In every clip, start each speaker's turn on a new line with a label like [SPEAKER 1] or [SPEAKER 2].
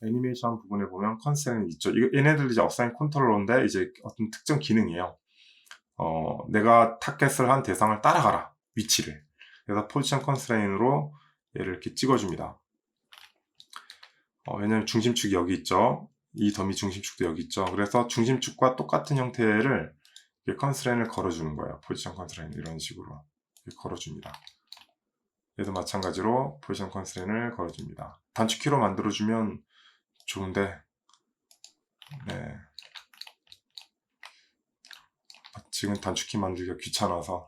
[SPEAKER 1] 애니메이션 부분에 보면 컨스트레인이 있죠. 얘네들 이제 어사인 컨트롤러인데 이제 어떤 특정 기능이에요. 내가 타겟을 한 대상을 따라가라. 위치를. 그래서 포지션 컨스트레인으로 얘를 이렇게 찍어줍니다. 왜냐면 중심축이 여기 있죠. 이 더미 중심축도 여기 있죠. 그래서 중심축과 똑같은 형태를 컨스트레인을 걸어주는 거예요. 포지션 컨스트레인 이런 식으로 걸어줍니다. 얘도 마찬가지로 포지션 컨스트레인을 걸어줍니다. 단축키로 만들어주면 좋은데 네. 지금 단축키 만들기가 귀찮아서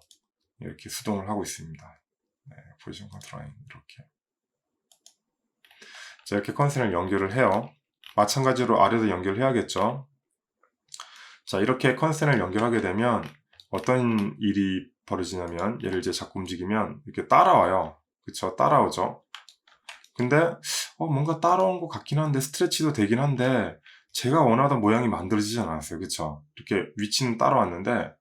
[SPEAKER 1] 이렇게 수동을 하고 있습니다. 네, 포지션 컨트롤 이렇게. 자, 이렇게 컨스트레인을 연결을 해요. 마찬가지로 아래도 연결해야겠죠. 자, 이렇게 컨스트레인을 연결하게 되면 어떤 일이 벌어지냐면 얘를 이제 자꾸 움직이면 이렇게 따라와요. 그쵸? 따라오죠. 근데 뭔가 따라온 것 같긴 한데 스트레치도 되긴 한데 제가 원하던 모양이 만들어지지 않았어요. 그쵸? 이렇게 위치는 따라왔는데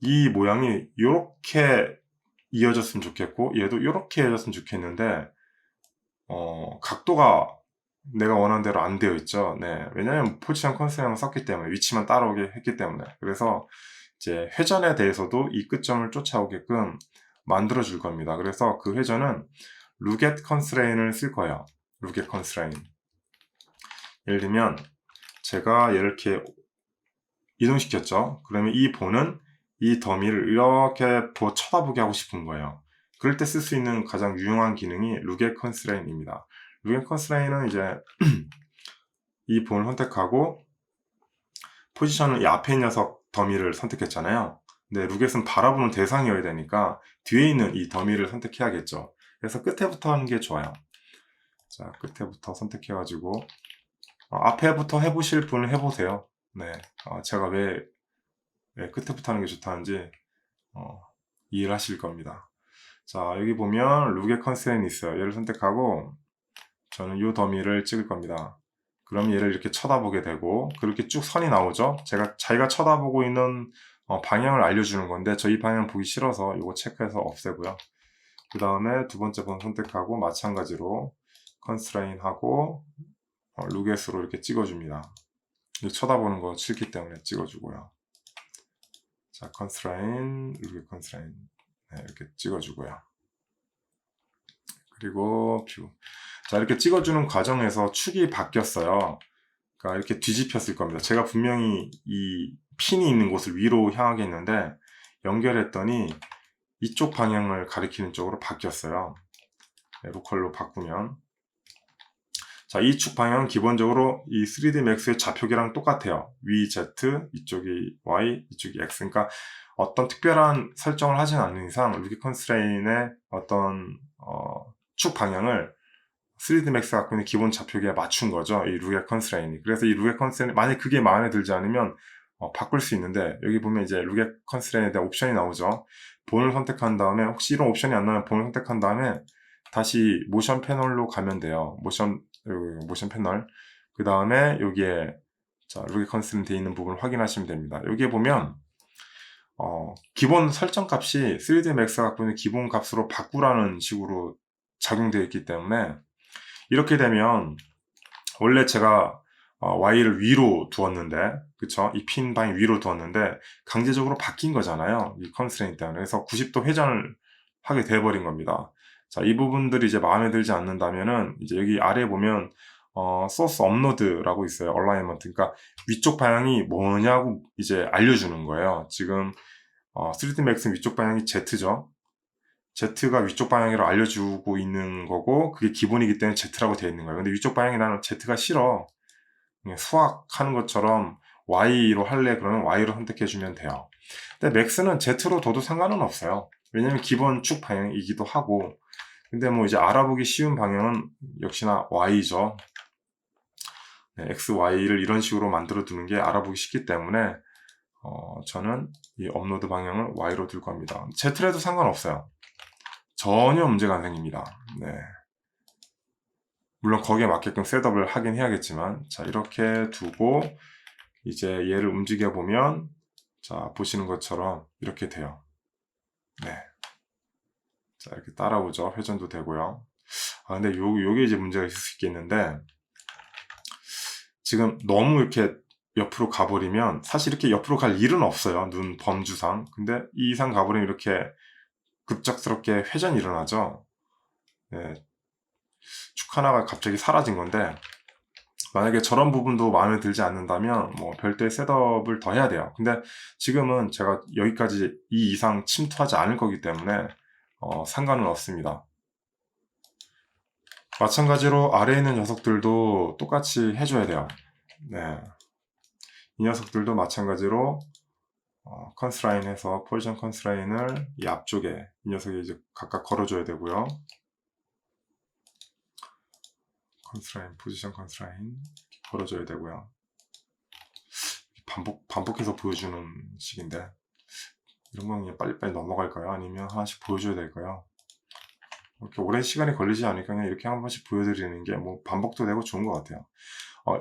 [SPEAKER 1] 이 모양이 이렇게 이어졌으면 좋겠고 얘도 이렇게 이어졌으면 좋겠는데 각도가 내가 원하는 대로 안 되어 있죠. 네. 왜냐면 포지션 컨스트레인을 썼기 때문에 위치만 따라오게 했기 때문에 그래서 이제 회전에 대해서도 이 끝점을 쫓아오게끔 만들어 줄 겁니다. 그래서 그 회전은 루겟 컨스트레인을 쓸 거예요. 루겟 컨스트레인. 예를 들면 제가 얘를 이렇게 이동시켰죠. 그러면 이 본은 이 더미를 이렇게 쳐다보게 하고 싶은 거예요. 그럴 때 쓸 수 있는 가장 유용한 기능이 루겟 컨스트레인입니다. 루겟 컨스트레인은 이제 이 본을 선택하고 포지션은 이 앞에 녀석 더미를 선택했잖아요. 근데 루겟은 바라보는 대상이어야 되니까 뒤에 있는 이 더미를 선택해야겠죠. 그래서 끝에부터 하는 게 좋아요. 자, 끝에부터 선택해가지고 앞에부터 해보실 분을 해보세요. 네, 제가 왜 끝에부터 하는 게 좋다는지 이해를 하실 겁니다. 자, 여기 보면 루겟 컨스트레인이 있어요. 얘를 선택하고 저는 이 더미를 찍을 겁니다. 그럼 얘를 이렇게 쳐다보게 되고 그렇게 쭉 선이 나오죠. 자기가 쳐다보고 있는 방향을 알려주는 건데 저 이 방향 보기 싫어서 이거 체크해서 없애고요. 그 다음에 두 번째 번 선택하고 마찬가지로 컨스트레인 하고 루겟으로 이렇게 찍어줍니다. 쳐다보는 거 싫기 때문에 찍어주고요. 자, 컨스트레인, 루겟 컨스트레인 이렇게 찍어주고요. 그리고 뷰. 자, 이렇게 찍어주는 과정에서 축이 바뀌었어요. 그러니까 이렇게 뒤집혔을 겁니다. 제가 분명히 이 핀이 있는 곳을 위로 향하게 했는데 연결했더니 이쪽 방향을 가리키는 쪽으로 바뀌었어요. 네, 로컬로 바꾸면 자, 이 축 방향은 기본적으로 이 3D Max의 좌표계랑 똑같아요. 위 Z, 이쪽이 Y, 이쪽이 X. 그러니까 어떤 특별한 설정을 하진 않는 이상 루겟 컨스트레인의 어떤 축 방향을 3D Max가 갖고 있는 기본 좌표계에 맞춘 거죠. 이 루겟 컨스트레인이. 그래서 이 루겟 컨스트레인, 만약 그게 마음에 들지 않으면 바꿀 수 있는데 여기 보면 이제 루겟 컨스트레인에 대한 옵션이 나오죠. 본을 선택한 다음에 혹시 이런 옵션이 안 나면 본을 선택한 다음에 다시 모션 패널로 가면 돼요. 모션 패널. 그 다음에 여기에 자, 루겟 컨스트레인 되어 있는 부분을 확인하시면 됩니다. 여기에 보면 기본 설정 값이 3D Max가 갖고 있는 기본 값으로 바꾸라는 식으로 작용되어 있기 때문에 이렇게 되면 원래 제가 Y를 위로 두었는데 그쵸? 이 핀 방이 위로 두었는데 강제적으로 바뀐 거잖아요. 이 컨스트레인 때문에. 그래서 90도 회전을 하게 돼버린 겁니다. 자, 이 부분들이 이제 마음에 들지 않는다면은 이제 여기 아래에 보면 소스 업로드라고 있어요. 얼라이먼트. 그러니까 위쪽 방향이 뭐냐고 이제 알려주는 거예요. 지금 3D Max는 위쪽 방향이 Z죠. Z가 위쪽 방향이라고 알려주고 있는 거고 그게 기본이기 때문에 Z라고 되어 있는 거예요. 근데 위쪽 방향이 나는 Z가 싫어. 그냥 수학하는 것처럼 Y로 할래 그러면 Y로 선택해주면 돼요. 근데 Max는 Z로 둬도 상관은 없어요. 왜냐면 기본 축 방향이기도 하고 근데 뭐 이제 알아보기 쉬운 방향은 역시나 Y죠. 네, X, Y를 이런 식으로 만들어 두는 게 알아보기 쉽기 때문에 저는 이 업로드 방향을 Y로 둘 겁니다. Z라도 상관없어요. 전혀 문제가 안 생깁니다. 네. 물론 거기에 맞게끔 셋업을 하긴 해야겠지만 자 이렇게 두고 이제 얘를 움직여 보면 자 보시는 것처럼 이렇게 돼요. 네. 자 이렇게 따라오죠. 회전도 되고요. 근데 요게 이제 문제가 있을 수 있겠는데, 지금 너무 이렇게 옆으로 가버리면 사실 이렇게 옆으로 갈 일은 없어요. 눈 범주상. 근데 이 이상 가버리면 이렇게 급작스럽게 회전이 일어나죠. 네, 축 하나가 갑자기 사라진 건데, 만약에 저런 부분도 마음에 들지 않는다면 뭐 별도의 셋업을 더 해야 돼요. 근데 지금은 제가 여기까지 이 이상 침투하지 않을 거기 때문에 상관은 없습니다. 마찬가지로 아래에 있는 녀석들도 똑같이 해줘야 돼요. 네, 이 녀석들도 마찬가지로 컨스트라인해서 포지션 컨스트라인을 이 앞쪽에 이 녀석이 이제 각각 걸어줘야 되고요. 컨스트라인, 포지션 컨스트라인 걸어줘야 되고요. 반복해서 보여주는 식인데, 이런 건 그냥 빨리빨리 넘어갈까요? 아니면 하나씩 보여줘야 될까요? 이렇게 오랜 시간이 걸리지 않으니까 그냥 이렇게 한 번씩 보여드리는 게 뭐 반복도 되고 좋은 것 같아요.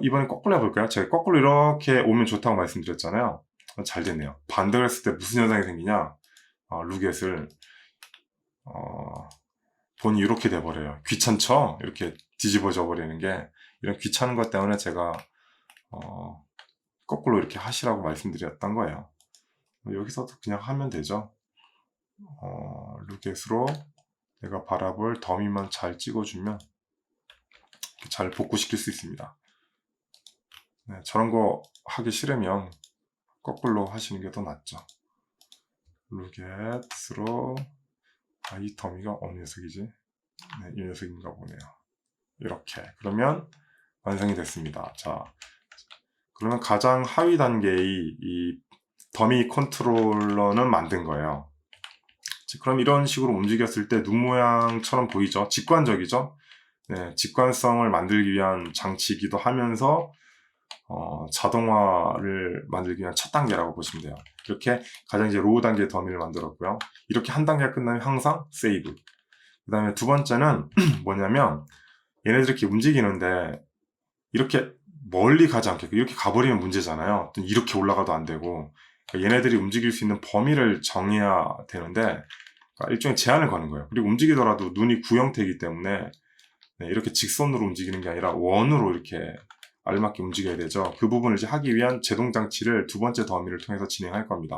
[SPEAKER 1] 이번엔 거꾸로 해볼까요? 제가 거꾸로 이렇게 오면 좋다고 말씀드렸잖아요. 잘 됐네요. 반대로 했을 때 무슨 현상이 생기냐? 루겟을 본이 이렇게 돼버려요. 귀찮죠? 이렇게 뒤집어져 버리는 게. 이런 귀찮은 것 때문에 제가 거꾸로 이렇게 하시라고 말씀드렸던 거예요. 여기서도 그냥 하면 되죠. 루겟으로 내가 바라볼 더미만 잘 찍어주면 잘 복구시킬 수 있습니다. 네, 저런 거 하기 싫으면 거꾸로 하시는 게 더 낫죠. 루겟으로 이 더미가 어느 녀석이지? 네, 이 녀석인가 보네요. 이렇게 그러면 완성이 됐습니다. 자, 그러면 가장 하위 단계의 이 더미 컨트롤러는 만든 거예요. 그럼 이런 식으로 움직였을 때 눈 모양처럼 보이죠? 직관적이죠? 네, 직관성을 만들기 위한 장치이기도 하면서 자동화를 만들기 위한 첫 단계라고 보시면 돼요. 이렇게 가장 이제 로우 단계의 더미를 만들었고요. 이렇게 한 단계가 끝나면 항상 세이브. 그 다음에 두 번째는 뭐냐면 얘네들이 이렇게 움직이는데 이렇게 멀리 가지 않게 이렇게 가버리면 문제잖아요. 이렇게 올라가도 안 되고, 그러니까 얘네들이 움직일 수 있는 범위를 정해야 되는데, 그러니까 일종의 제한을 거는 거예요. 그리고 움직이더라도 눈이 구형태이기 때문에 이렇게 직선으로 움직이는 게 아니라 원으로 이렇게 알맞게 움직여야 되죠. 그 부분을 이제 하기 위한 제동 장치를 두 번째 더미를 통해서 진행할 겁니다.